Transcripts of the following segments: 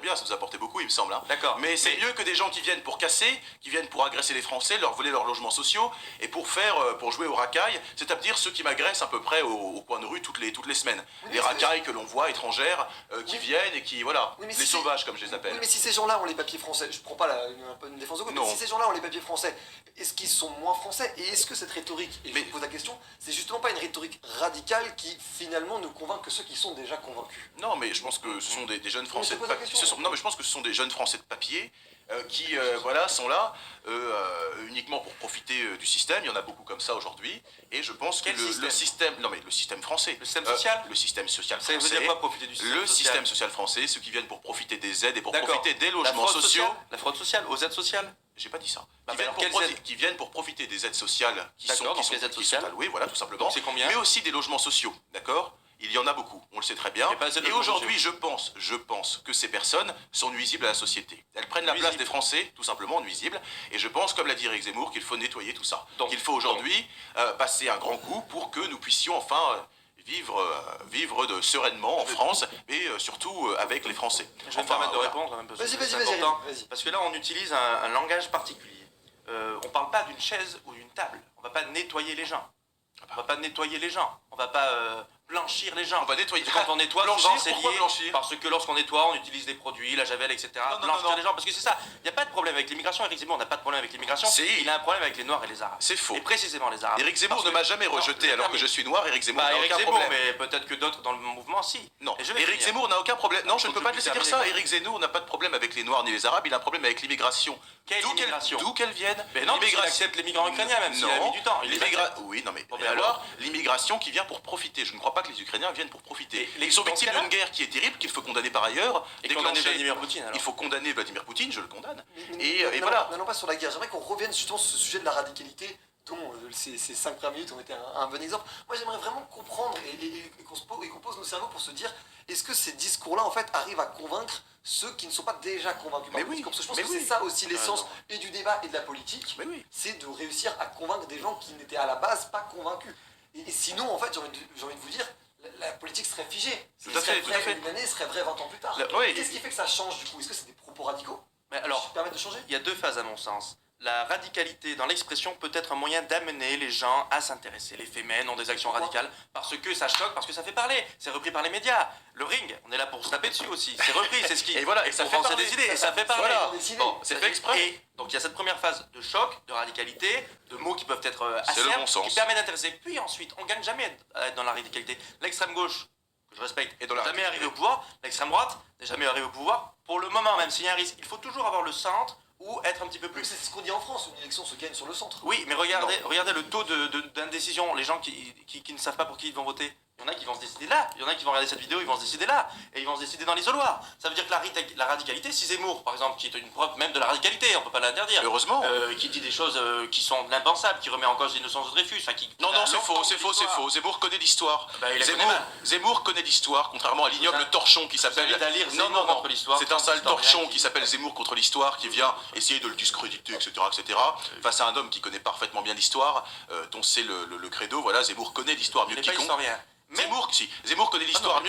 bien, ça nous a apporté beaucoup, il me semble. Hein. D'accord. Mais c'est mieux que des gens qui viennent pour casser, qui viennent pour agresser les Français, leur voler leurs logements sociaux et pour jouer aux racailles, c'est-à-dire ceux qui m'agressent à peu près au coin de rue toutes les semaines. Oui, les racailles que l'on voit étrangères qui viennent et qui, voilà, oui, les sauvages comme je les appelle. Oui, mais si ces gens-là ont les papiers français, je prends pas une défense de gauche, mais si ces gens-là ont les papiers français, est-ce qu'ils sont moins français? Et est-ce que cette rhétorique, et je vous pose la question, c'est justement pas une rhétorique radicale qui finalement ne convainc que ceux qui sont déjà convaincus? Non, mais je pense que ce sont des jeunes Français de papier. Question. Non, mais je pense que ce sont des jeunes Français de papier qui voilà, sont là uniquement pour profiter du système. Il y en a beaucoup comme ça aujourd'hui. Et je pense que le système... Non, mais le système français. Le système social le système social français. Ça veut dire quoi, profiter du système social? Le système social français, ceux qui viennent pour profiter des aides et pour profiter des logements sociaux. La fraude sociale, aux aides sociales? J'ai pas dit ça. Bah, qui viennent pour profiter des aides sociales qui sont les aides sociales allouées, voilà, tout simplement. Donc c'est combien? Mais aussi des logements sociaux, d'accord? Il y en a beaucoup, on le sait très bien. Et aujourd'hui, je pense que ces personnes sont nuisibles à la société. Elles prennent la place des Français, tout simplement nuisibles. Et je pense, comme l'a dit Éric Zemmour, qu'il faut nettoyer tout ça. Qu'il faut aujourd'hui passer un grand coup pour que nous puissions enfin vivre sereinement en France, et surtout avec les Français. Je vais me permettre de répondre, même, parce que c'est important. Parce que là, on utilise un langage particulier. On parle pas d'une chaise ou d'une table. On va pas nettoyer les gens. On va pas nettoyer les gens. On va pas blanchir les gens. On va nettoyer. Quand on nettoie, souvent c'est lié blanchir parce que lorsqu'on nettoie, on utilise des produits, la javel, etc. Blanchir les gens, parce que c'est ça. Il n'y a pas de problème avec l'immigration. Éric Zemmour n'a pas de problème avec l'immigration. Il a un problème avec les Noirs et les Arabes. C'est faux. Et précisément les Arabes. Éric Zemmour ne m'a jamais rejeté alors que je suis noir. Éric Zemmour n'a aucun problème. Mais peut-être que d'autres dans le mouvement, si. Non. Éric Zemmour n'a aucun problème. Non, je ne peux pas te laisser dire ça. Éric Zemmour n'a pas de problème avec les Noirs ni les Arabes. Il a un problème avec l'immigration. D'où qu'elle vienne. Mais non, il accepte les migrants ukrainiens même. S'il a mis du temps. Oui, non mais alors l'immigration qui vient pour profiter. Je ne crois pas que les Ukrainiens viennent pour profiter. Ils sont victimes d'une guerre qui est terrible, qu'il faut condamner par ailleurs. Et condamner Vladimir Poutine alors. Il faut condamner Vladimir Poutine, je le condamne. Et voilà. Non, pas sur la guerre. J'aimerais qu'on revienne justement sur ce sujet de la radicalité, dont ces 5 premières minutes ont été un bon exemple. Moi, j'aimerais vraiment comprendre et qu'on pose nos cerveaux pour se dire, est-ce que ces discours-là, en fait, arrivent à convaincre ceux qui ne sont pas déjà convaincus par le discours? Parce que je pense que c'est ça aussi l'essence et du débat et de la politique. C'est de réussir à convaincre des gens qui n'étaient à la base pas convaincus. Et sinon, en fait, j'ai envie de vous dire, la politique serait figée. Tout à fait. Une année serait vraie 20 ans plus tard. Qu'est-ce qui fait que ça change du coup? Est-ce que c'est des propos radicaux qui permettent de changer? Il y a deux phases à mon sens. La radicalité dans l'expression peut être un moyen d'amener les gens à s'intéresser. Les fémènes ont des actions radicales parce que ça choque, parce que ça fait parler. C'est repris par les médias. Le ring, on est là pour se taper dessus aussi. C'est repris, c'est ce qui... Et voilà, et ça fait parler des idées, et ça fait parler. Voilà. Bon, c'est fait exprès. Et donc il y a cette première phase de choc, de radicalité, de mots qui peuvent être acerbes, qui permettent d'intéresser. Puis ensuite, on gagne jamais à être dans la radicalité. L'extrême gauche, que je respecte, n'est jamais arrivé au pouvoir. L'extrême droite n'est jamais arrivé au pouvoir. Pour le moment, même s'il y a un risque, il faut toujours avoir le centre ou être un petit peu plus... C'est ce qu'on dit en France, une élection se gagne sur le centre. Oui, mais regardez le taux d'indécision, les gens qui ne savent pas pour qui ils vont voter. Il y en a qui vont se décider là, il y en a qui vont regarder cette vidéo, ils vont se décider là, et ils vont se décider dans l'isoloir. Ça veut dire que la radicalité, si Zemmour, par exemple, qui est une preuve même de la radicalité, on peut pas l'interdire. Heureusement. Qui dit des choses qui sont l'impensable, qui remet en cause l'innocence de Dreyfus. Non, c'est faux. Zemmour connaît l'histoire. Zemmour connaît l'histoire, contrairement à l'ignoble torchon qui s'appelle... Non, contre l'histoire. C'est un sale torchon qui s'appelle Zemmour contre l'histoire, qui vient essayer de le discréditer, etc., face à un homme qui connaît parfaitement bien l'histoire, dont c'est le credo. Voilà, Zemmour connaît l'histoire mieux que quiconque. Zemmour connaît l'histoire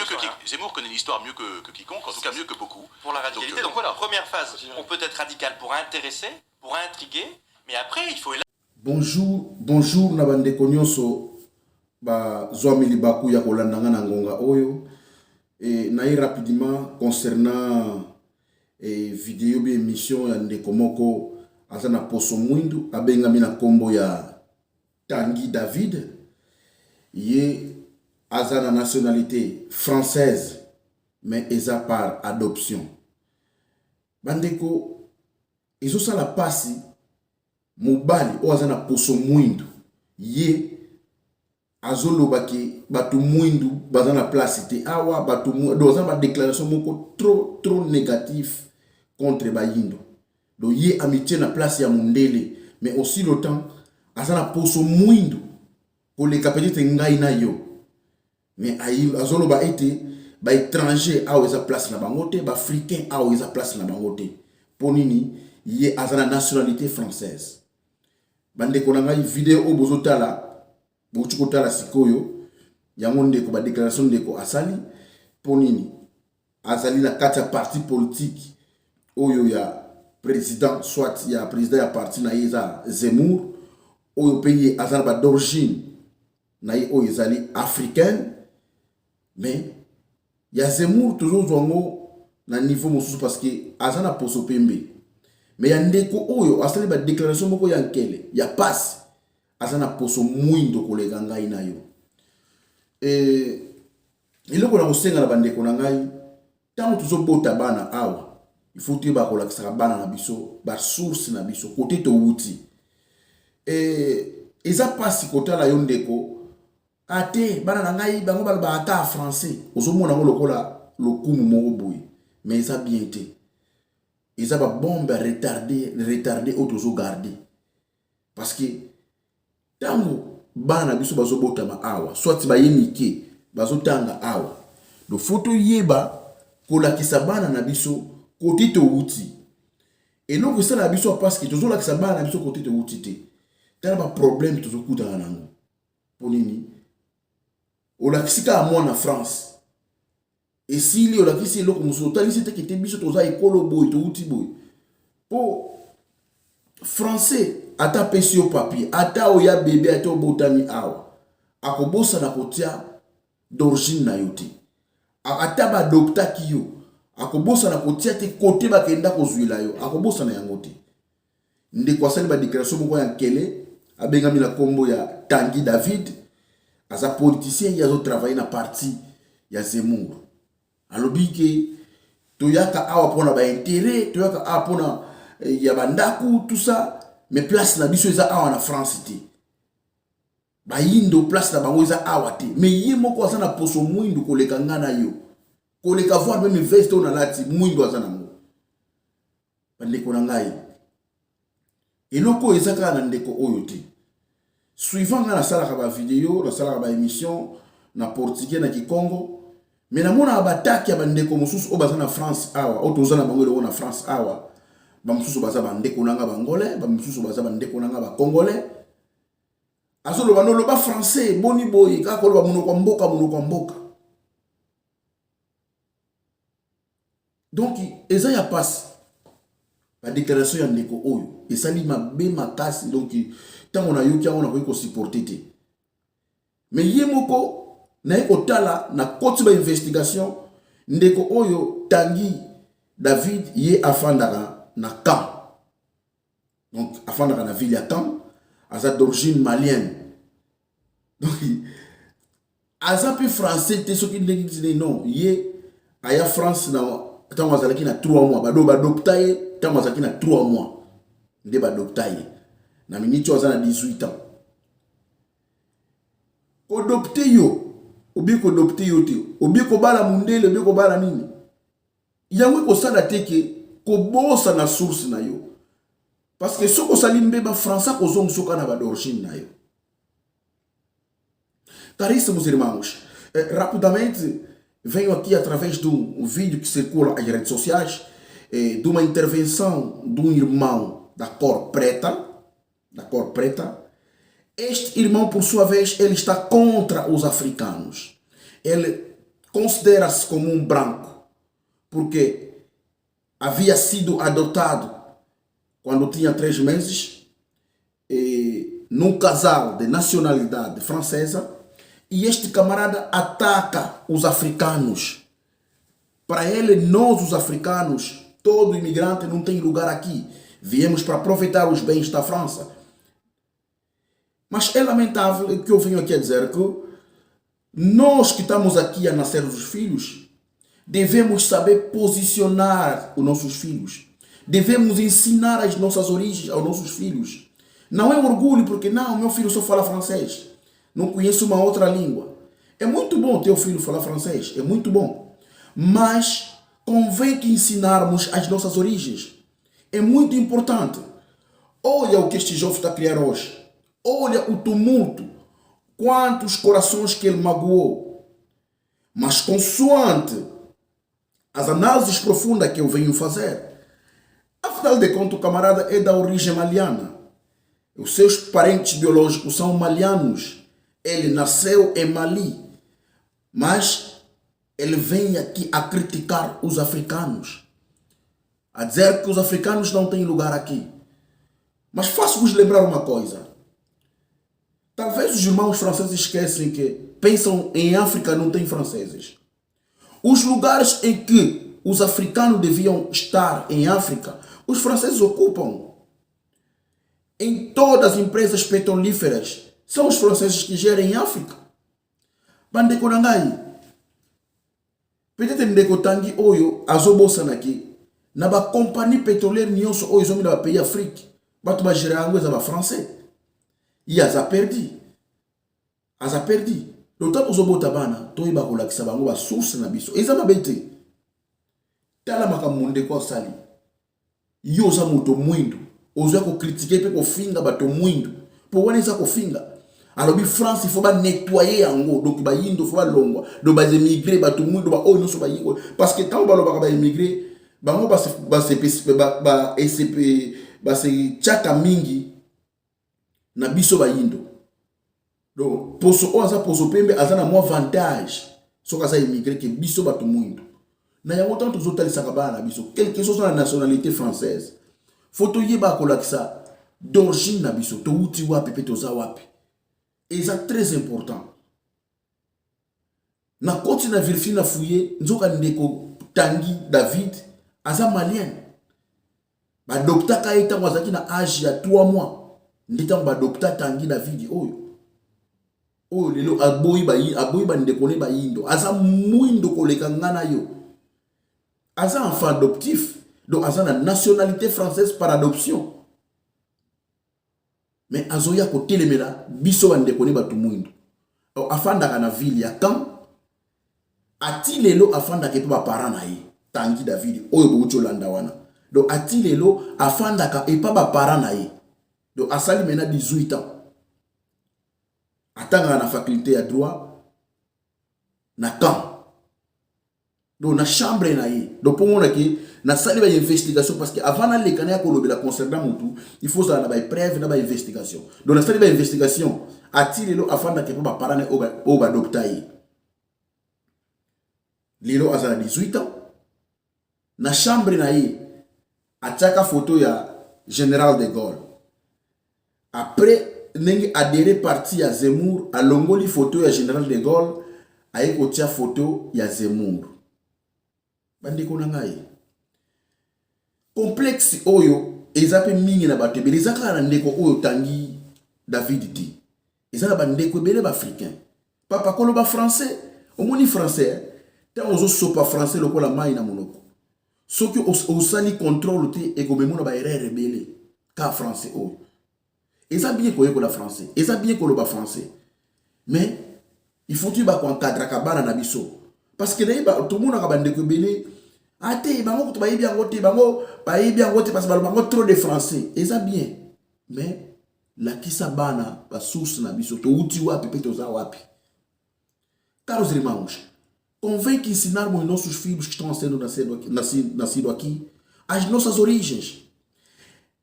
mieux que quiconque, en tout cas mieux que beaucoup. Pour la radicalité, donc voilà, première phase, on peut être radical pour intéresser, pour intriguer, mais après il faut... Bonjour na bandeko nyonso bazwameli baku ya kolandanga na ngonga oyo et nayi rapidement concernant vidéo bi émission ya ndeko moko azana poso mwindu abengami na kombo ya Tanguy David ye azana nationalité française mais eza par adoption. Bandeko ezosala pasi mobali o azana poso mwindu ye azolobaki batu mwindu bazana place te awa batu mwindu azana ba déclaration moko trop négatif contre bayindo. Donc ye amitié na place ya mundele mais aussi le temps azana poso mwindu pour les capacités ngai na yo. Mais azoloba ete ba étranger a eza place na bangote, ba africain a eza place na bangote. Ponini ye azana nationalité française. Bande konanga vidéo o bozotala bochuko tala sikoyo yango ndeko ba déclaration ndeko asali ponini azali na kati ya parti politique oyo ya président soit ya président ya parti na ye eza Zemmour oyo pe ye aza na ba d'origine na ye oyo ezali africaine mais ya Zemmour toujours zwango na niveau mosusu parce que aza na poso pembe mais ya ndeko oyo asali ba déclaration moko ya nkele ya passe aza na poso mwindo koleka ngai na yo eloko na kosenga na bandeko na ngai ntango tozobota bana awa il faut te bakolakisaka bana na biso basource na biso kote towuti eza pasi kotala yo ndeko ate bana na ngai bango baloba ata français ozomona ngo lokola lokumu moko boye mais eza bien te eza babombe retardé oyo tozogarde parce que ntango bana na biso bazobotama awa soit baye mike bazotanga awa do foto yeba kolakisa bana na biso kote towuti eloko esala na biso parce que tozolakisa bana na biso kote towuti te tala baproblème tozokutana nango mpo nini olakisi kaka mwana France esili olakisi eloko mosusu otalisi teke te biso toza ekolo boye towuti boye mpo français ata pesi yo papier ata oya bebe ata obotami awa akobosana kotia d'origine na yo te ata badoptaki yo akobosana kotia te kote bakenda kozwila yo akobosana yango te ndeko asali badéclaration moko ya nkele abengami na kombo ya Tanguy David aza politicien ye azotravaille na parti ya Zemmour alobi ke toyaka awa mpona baintérêt toyaka awa mpona ya bandaku tout ça mais place na biso eza awa na France te bayindo place na bango eza awa te mais ye moko aza na poso mwindu koleka nga na yo koleka voir même veste oyo nalati mwindu aza nango bandeko na ngai eloko oyo eza kaka na ndeko oyo te suivant nga nasalaka bavideo nasalaka baémission na portugais na kikongo mais namona bataki ya bandeko mosusu oyo baza na France awa oyo toza na bango eloko na France awa bamosusu baza bandeko nanga bangolais bamosusu baza bandeko nanga bacongolais azoloba noloba français boni boye kaka koloba monoko ya mboka donc eza ya pasi badéclaration ya ndeko oyo esali mabe makasi donc ntango nayoki yango nakoki kosupporte te mais ye moko naye kotala na koti bainvestigation ndeko oyo Tanguy David ye afandaka na Caen donc afandaka na ville ya Caen aza d'origine malienne donc aza pe français te soki ndenge tine non ye aya France na ntango azalaki na 3 mois badopta ye ntango azalaki na 3 mois nde badopta ye na miniti aza na 18 ans kodopte yo obi kodopte yo te obi kobala mundele obi kobala nini yango kosala teke kobosa na source na yo parce que soko sali mbeba français kozongisoka na d'origine na yo caríssimos irmãos rapidamente venho aqui através de vídeo que circula nas redes sociais de uma intervenção de um irmão da cor preta. Este irmão, por sua vez, ele está contra os africanos. Ele considera-se como um branco, porque havia sido adotado quando tinha 3 meses num casal de nacionalidade francesa. E este camarada ataca os africanos. Para ele, nós os africanos, todo imigrante não tem lugar aqui. Viemos para aproveitar os bens da França. Mas é lamentável que eu venho aqui a dizer que nós que estamos aqui a nascer os filhos, devemos saber posicionar os nossos filhos. Devemos ensinar as nossas origens aos nossos filhos. Não é orgulho porque não, meu filho só fala francês. Não conheço uma outra língua. É muito bom ter o filho falar francês, é muito bom. Mas convém que ensinarmos as nossas origens. É muito importante. Olha o que este jovem está a criar hoje. Olha o tumulto. Quantos corações que ele magoou. Mas consoante as análises profundas que eu venho fazer, afinal de contas o camarada é da origem maliana. Os seus parentes biológicos são malianos. Ele nasceu em Mali, mas ele vem aqui a criticar os africanos, a dizer que os africanos não têm lugar aqui. Mas faço-vos lembrar uma coisa. Talvez os irmãos franceses esquecem que pensam em África não tem franceses. Os lugares em que os africanos deviam estar em África, os franceses ocupam. Em todas as empresas petrolíferas, são os franceses que gerem África. Bandeko nangai. Peut-être ndeko tangi oyo azobosa naki. Na ba compagnie pétrolière nyonso oyo zomi na ba pays Afrique. Batu ba gérer ango za ba français. Il a perdu. Aza perdu. L'autant uzobota bana, to iba kolakisa bango ba source na biso. Eza mabete. Tala makamunde kwa sali. Yo za moto mwindo. Ozo ko critiquer pe ko finga bato mwindo. Po wana eza ko finga. Alors bi France il faut ba nettoyer yango. Donc ba yindo faut ba longwa. Do ba émigrer bato mwindo ba oyo so ba yingo. Parce que tant ba lo ba émigrer, bango ba se chaka mingi na biso ba yindo. Donc poso oza poso pembe azana mo avantage. So ka sa émigrer que biso bato mwindo. Na yango tant to zotalisa ka bana biso. Quelque chose na nationalité française. Photo yeba kolakisa d'origine na biso to uti wapi pe to za wapi. Et c'est très important. Na koti na vérifier na fouiller nzoka ndeko Tanguy David aza malien. Ba docteur kaita wazaki na âge ya 3 mois. Ndita ba docteur Tanguy David oyo. Oyo lelo aboyi ba ndeko ne ba yindo. Aza mwindo koleka ngana yo. Aza enfant adoptif. Donc, ils ont la nationalité française par adoption. Mais azoya kote le mela, biso bande kone batu muindo. Afanda kana ville ya kam, ati lelo afanda ke pa parana na ye, Tanguy David, oyo bocho landa wana. Donc, ati lelo afanda ka e pa ba parana na ye. Donc, asali mena 18 ans. Atanga na faculté ya droit, na kam. Donc, na chambre na ye. Donc, pour moi, na sali ba investigation parce que avant les canaya ko lobela concernant mutu il faut ça na ba preuve na ba investigation. Donc na sali ba investigation atili lo afanda ke ba parane o ba docteur yi. Lilo azana 18 ans. Na chambre na ye ataka photo ya Général de Gaulle. Après nengi adhéré parti ya Zemmour a longoli photo ya Général de Gaulle aye ko tia photo ya Zemmour. Bandiko na ngai complexe oyo ezape mingi na bato ebele ezaka na ndeko oyo Tanguy David di ezaka ba ndeko ebele ba africain papa kolo ba français omoni français te ozo sopa français lokola mai na monoko soki osali contrôle te ekomemona ba erreur ebele ka français oyo eza bien koyeko la français eza bien kolo ba français mais il faut tu ba ko encadrer ka bana na biso parce que là tout le monde a ba ndeko ebele ate bango kutu bayebi yango te bango bayebi yango te parce que bango trop de français eza bien mais la kisa bana ba source na biso to uti wapi pe to za wapi caros irmãos convém que ensinarmos nossos filhos que estão sendo nascidos aqui as nossas origens.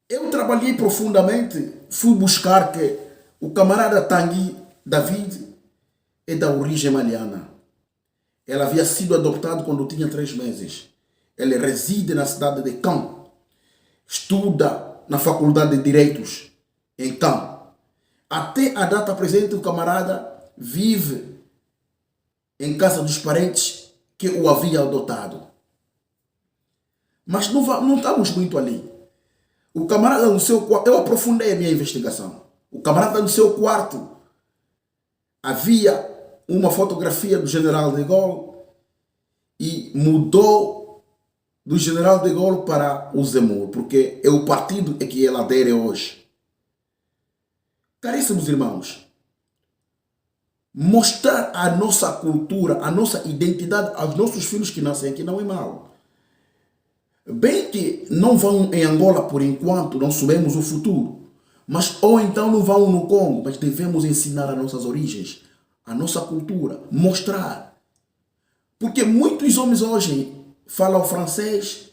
Eu trabalhei profundamente, fui buscar que o camarada Tanguy David é da origem maliana. Ela havia sido adotada quando tinha 3 meses. Ele reside na cidade de Caen. Estuda na Faculdade de Direitos em Caen. Até a data presente, o camarada vive em casa dos parentes que o havia adotado. Mas não estamos muito ali. O camarada no seu quarto, eu aprofundei a minha investigação. O camarada no seu quarto havia uma fotografia do General de Gaulle e mudou do General de Gaulle para o Zemmour, porque é o partido que ele adere hoje. Caríssimos irmãos, mostrar a nossa cultura, a nossa identidade aos nossos filhos que nascem aqui não é mal. Bem que não vão em Angola por enquanto, não sabemos o futuro, mas ou então não vão no Congo, mas devemos ensinar as nossas origens, a nossa cultura, mostrar. Porque muitos homens hoje falam francês,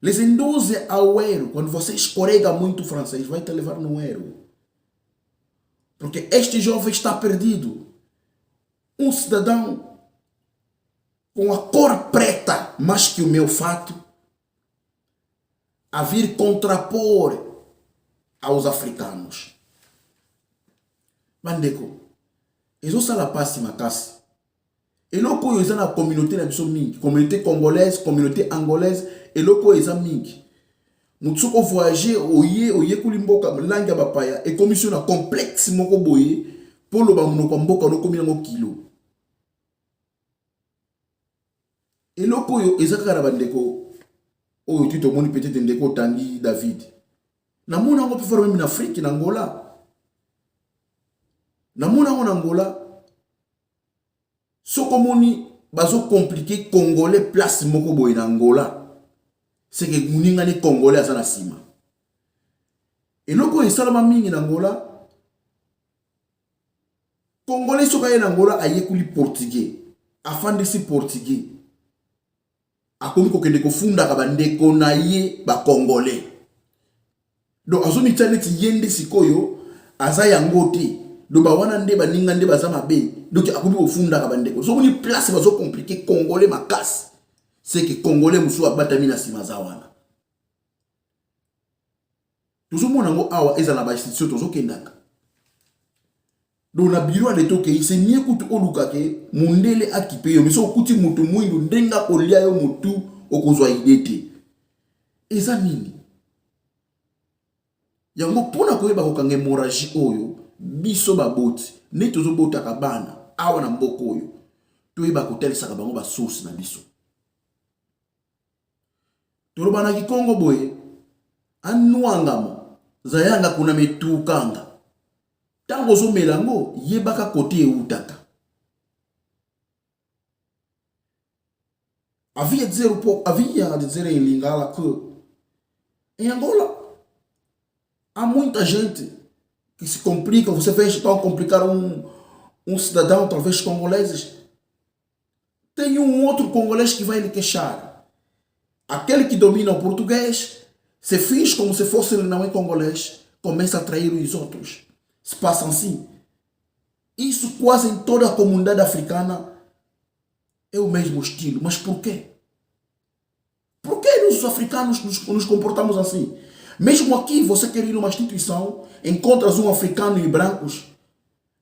les induzem ao erro. Quando você escorrega muito francês, vai te levar no erro. Porque este jovem está perdido. Um cidadão com a cor preta, mais que o meu fato, a vir contrapor aos africanos. Bandeko, ils ont ça la passe makasi. Et loko ils ont la communauté na biso mingi, communauté congolaise, communauté angolaise, et loko ils ont mingi. Mutsoko voyager oye kulimboka langue ya bapaya et commission na complexe moko boye pour lo ba munoko mboka no komina ngo kilo. Et loko yo ezaka na bandeko oyo tu tomoni peut-être ndeko Tanguy David. Na mona ngo peut faire même en Afrique na Angola. Na mona ngo na Angola. So komoni bazo compliqué congolais place moko boye na Angola. C'est que muninga ni congolais asa na sima. Et loko esalama mingi na Angola. Congolais soka ye na Angola ayekuli portugais. Afande si portugais. Akomi kokende kofunda ka bandeko na ye ba congolais. Donc azoni tsaleti yende sikoyo aza yango te. Do ba wana nde baninga nde baza mabe. Donc akomi kofunda ka bandeko. So ni place bazo compliqué congolais makasi. C'est que congolais musu abatami na sima za wana. Tozo mona ngo awa eza na ba institution tozo kendaka. Donc na biro ale toke ise nie kutu oluka ke mundele akipe yo miso kuti mutu mwindu ndenga kolia yo mutu okozwa idete. Eza nini? Yango pona koyeba kokanga hémorragie oyo biso baboti ne tozo botaka bana awa na mboko oyo toyeba kotelisaka bango ba source na biso. Torobana kikongo boye anuangamo zayanga kuna metukanga tango zo melango yebaka kote eutaka havia dizer em Lingala que em Angola há muita gente que se complica. Você vê tão complicar um cidadão, talvez congoleses. Tem outro congolês que vai lhe queixar. Aquele que domina o português se finge como se fosse ele não é congolês, começa a trair os outros. Se passa assim. Isso quase em toda a comunidade africana é o mesmo estilo. Mas por quê? Por que nós os africanos nos comportamos assim? Mesmo aqui, você quer ir numa instituição, encontras um africano e brancos,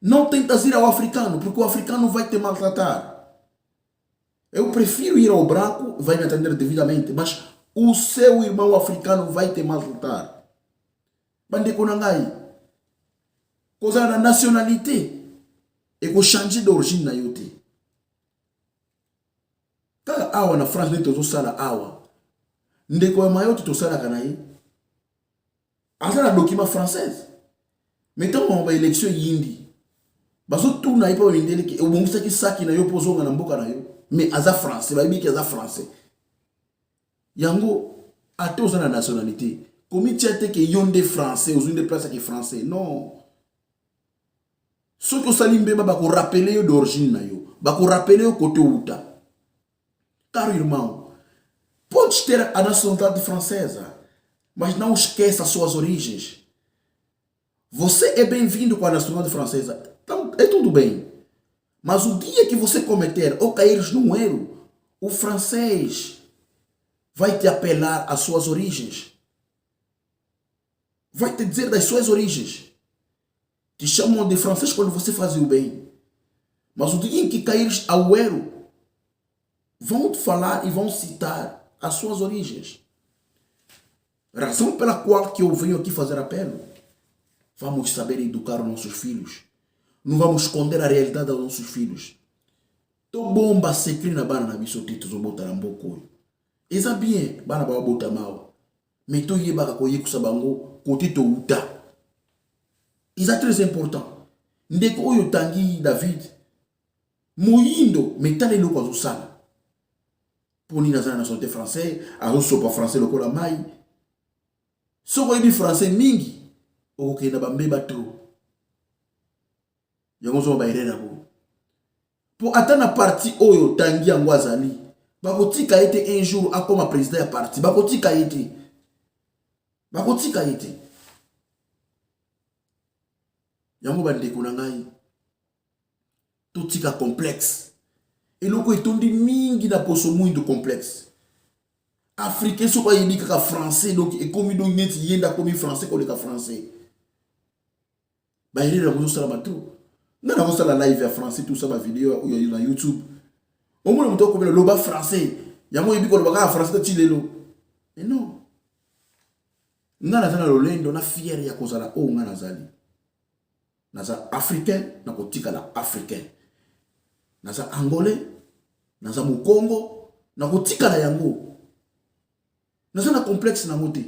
não tentas ir ao africano, porque o africano vai te maltratar. Eu prefiro ir ao branco, vai me atender devidamente, mas o seu irmão africano vai te maltratar. Bandeko nangai. Coisa da nationalité. E ko changer d'origine na yote. Kaka awa na France ne tozo sala awa. Ndeko ya mayoti to sala kanaye. Asa na document française. Mettons on va élection yindi. Bazo tout na ipa windele ki obongisa ki saki na yo pozonga na mboka na yo. Mais aza français, ba biki aza français. Yango atoza na nationalité. Komi tiate ke yonde français, ozunde place ki français. Non. Soki osalimbe ba ko rappeler yo d'origine na yo. Ba ko rappeler yo côté uta. Car irmão, pode ter a nacionalidade francesa, mas não esqueça suas origens. Você é bem-vindo com a nacionalidade francesa. Então, é tudo bem. Mas o dia que você cometer ou cair num erro, o francês vai te apelar às suas origens. Vai te dizer das suas origens. Te chamam de francês quando você faz o bem. Mas o dia em que caires ao erro, vão te falar e vão citar as suas origens. Razão pela qual que eu venho aqui fazer apelo. Vamos saber educar os nossos filhos. Não vamos esconder a realidade dos nossos filhos. To bomba se cria na bana na bisotito zo bota na mboko. Eza bien bana ba bota mal. Mais to yeba ka koye kusabango côté to uta. Eza très important. Ndeko oyo Tanguy David moyindo metale loko azosala. Poni nazana na santé français, azosopa français lokola mai. Soko yebi français mingi, okokenda bambeba to. Yango zo bairena bo. Po atana parti oyo Tanguy yango azali, bakotika ete un jour akoma président ya parti, bakotika ete. Bakotika ete. Yango bandeko na ngai. Totika complexe. eloko etondi mingi na poso muito complexe africain soko ayebi kaka français donc ekomi donc neti yenda komi français koleka français bayerera kozosala bato nga nakosala live ya français tout ça bavideo oyo na youtube omona moto akobela loba français yango oyebi koloba kaka français toti lelo mais non nga naza na lolendo na fiere ya kozala oyo nga nazali naza africain nakotikala africain naza angolais naza mokongo nakotikala yango naza na complexe nango te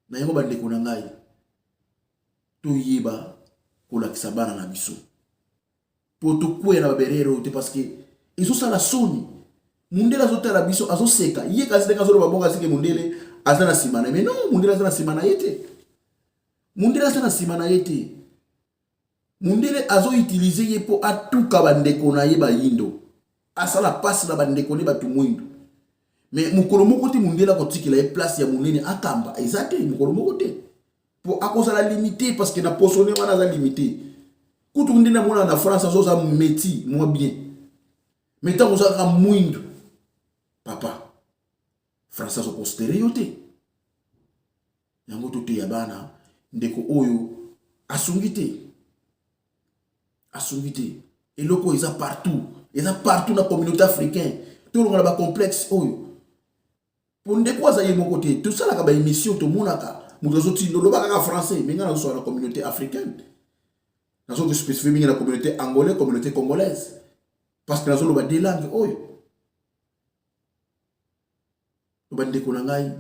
na yango bandeko na ngai toyeba kolakisa bana na biso po tokwea na baberero te parce que ezosala soni mundele azotala biso azoseka ye kasi ndenge azoloba bongo asike mundele aza na nsima na ye mais non mundele aza na nsima na ye te mundele aza na nsima na ye te mundele azoutilize ye mpo atuka bandeko na ye bayindo asala pasi na bandeko ne bato mwindu mais mokolo moko te mundele akotikela ye place ya monene akamba eza te mokolo moko te po akozala limité parce que na posone wana aza limité kutu ndenge namona na France azoza meti mwa bien mais ntango ozalaka mwindu papa France azokonsidere yo te yango toteya bana ndeko oyo asungi te eloko eza partout na communauté africaine tolonga na complexe oyo po ndeko aza ye moko te tosalaka baémission tomonaka moto azotinda olobaka kaka français mais nga nazosala na communauté africaine nazoki spécifie mingi na communauté angolais communauté congolaise parce que nazoloba de langue oyo bandeko na ngai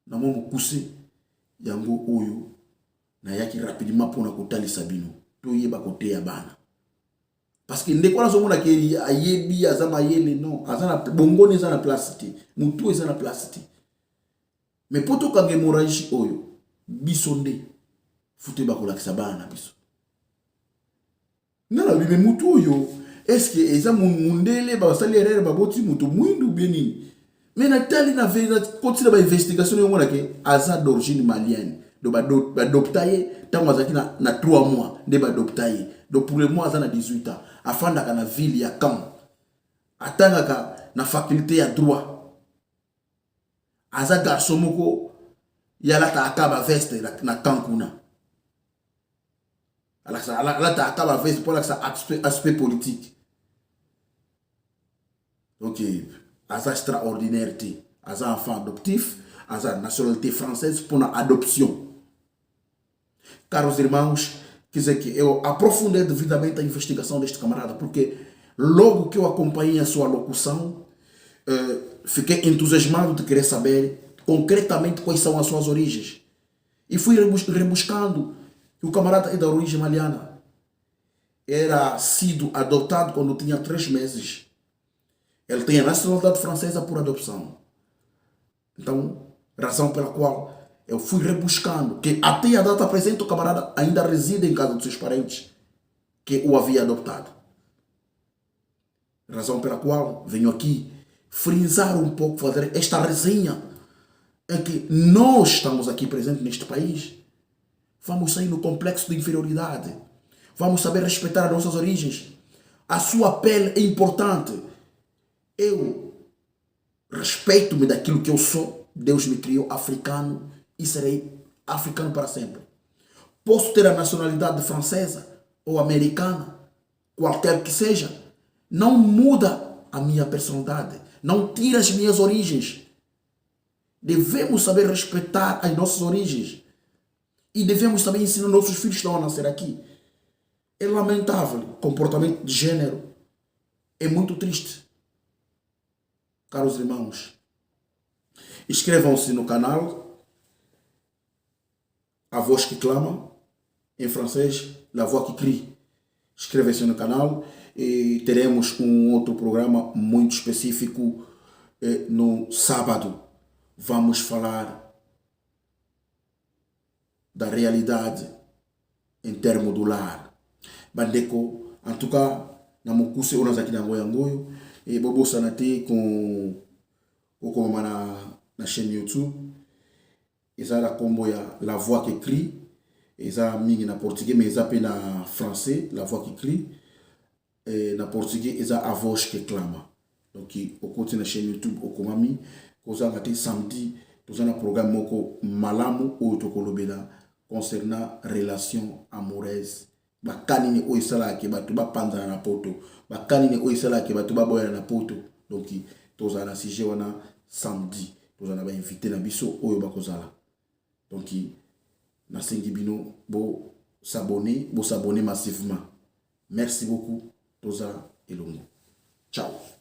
na mo mokuse yango oyo nayaki rapidement mpona kotalisa bino toyeba koteya bana parce que ndeko nazomona ke ayebi aza mayele non aza na bongoni eza na place te mutu eza na place te mais po tokanga hémorragie oyo biso nde fute bakolakisa bana na biso nga nalobi me mutu oyo est-ce que eza mundele basali erreur baboti mutu mwindu bien nini mais natali na continue ba investigation yo mona ke aza d'origine malienne do badopta ye tango azaki na 3 mois nde badopta ye donc pour le mois aza na 18 ans afandaka na ville ya Caen atangaka na faculté ya droit aza garçon moko yalata akaba veste na Caen kuna alata akaba veste pour ça aspect politique ok aza extraordinaire te aza enfant adoptif aza nationalité française pour la adoption car os irmãos quiser que eu aprofundei devidamente a investigação deste camarada porque logo que eu acompanhei a sua locução fiquei entusiasmado de querer saber concretamente quais são as suas origens e fui rebuscando que o camarada é da origem maliana era sido adotado quando tinha 3 meses. Ele tem a nacionalidade francesa por adopção. Então, razão pela qual eu fui rebuscando, que até a data presente o camarada ainda reside em casa dos seus parentes, que o havia adotado. Razão pela qual venho aqui frisar um pouco, fazer esta resenha, em que nós estamos aqui presentes neste país, vamos sair no complexo de inferioridade, vamos saber respeitar as nossas origens. A sua pele é importante. Eu respeito-me daquilo que eu sou. Deus me criou africano e serei africano para sempre. Posso ter a nacionalidade francesa ou americana, qualquer que seja. Não muda a minha personalidade. Não tira as minhas origens. Devemos saber respeitar as nossas origens. E devemos também ensinar nossos filhos que estão a nascer aqui. É lamentável o comportamento de gênero. É muito triste. Caros irmãos, inscrevam-se no canal A Voz que Clama, em francês, La Voix qui Crie. Inscreva-se no canal e teremos um outro programa muito específico no sábado. Vamos falar da realidade em termos do lar. Bandeko, en tout cas, na mokuse onas aqui na Ngoyangoyo. E bobo sanate com na chaîne YouTube. Eza la combo ya La Voix qui Crie. Eza mingi na portugais mais eza pe na français La Voix qui Crie. na portugais eza avoche que clama. Donc au côté na chaîne YouTube okomami koza ngati samedi toza na programme moko malamu oyo tokolobela concernant relation amoureuse. Bakanini oyo esalaka bato bapanzana na poto, bakanini oyo esalaka bato baboyana na poto. Donc toza na sujet wana samedi toza na ba invité na biso oyo bakozala. Donc nasengi bino bo s'abonner massivement. Merci beaucoup toza elongo. Ciao.